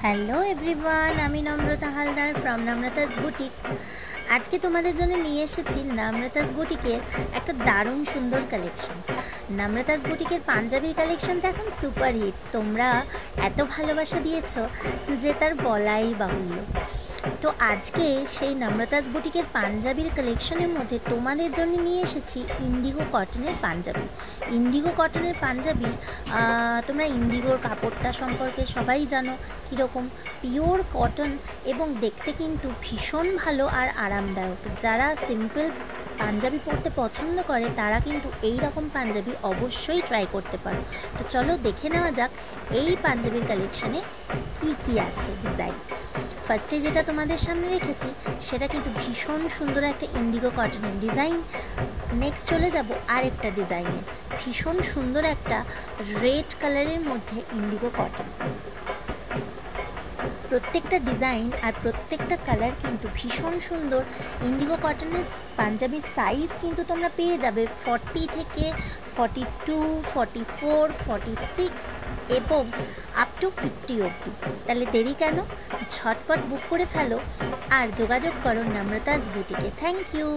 Hello everyone, আমি নম্রতা Haldar from নম্রতাস boutique. আজকে তোমাদের জন্য নিয়ে এসেছি নম্রতাস বুটিকের একটা দারুণ সুন্দর কালেকশন। নম্রতাস বুটিকের পাঞ্জাবির কালেকশন তো এখন সুপার হিট। তোমরা এত ভালোবাসা দিয়েছো যে তার বলাই বাহুল্য। তো আজকে সেই নম্রতাস বুটিকের পাঞ্জাবির কালেকশনের মধ্যে তোমাদের জন্য নিয়ে এসেছি ইন্ডিগো কটনের পাঞ্জাবি। ইন্ডিগো কটনের পাঞ্জাবি, তোমরা ইন্ডিগোর কাপড়টা সম্পর্কে সবাই জানো কীরকম পিওর কটন, এবং দেখতে কিন্তু ভীষণ ভালো আর আরামদায়ক। যারা সিম্পল পাঞ্জাবি পরতে পছন্দ করে তারা কিন্তু এই রকম পাঞ্জাবি অবশ্যই ট্রাই করতে পারো। তো চলো দেখে নেওয়া যাক এই পাঞ্জাবির কালেকশানে কি কি আছে ডিজাইন। ফার্স্টে যেটা তোমাদের সামনে রেখেছি সেটা কিন্তু ভীষণ সুন্দর একটা ইন্ডিগো কটনের ডিজাইন। নেক্সট চলে যাব আরেকটা ডিজাইনে, ভীষণ সুন্দর একটা রেড কালারের মধ্যে ইন্ডিগো কটন। প্রত্যেকটা ডিজাইন আর প্রত্যেকটা কালার কিন্তু ভীষণ সুন্দর। ইন্ডিগো কটনের পাঞ্জাবির সাইজ কিন্তু তোমরা পেয়ে যাবে 40 থেকে 42, 44, 46 এবং আপ টু 50 অবধি। তাহলে দেরি কেন, ঝটপট বুক করে ফেলো আর যোগাযোগ করো নম্রতাস বুটিকে। Thank you.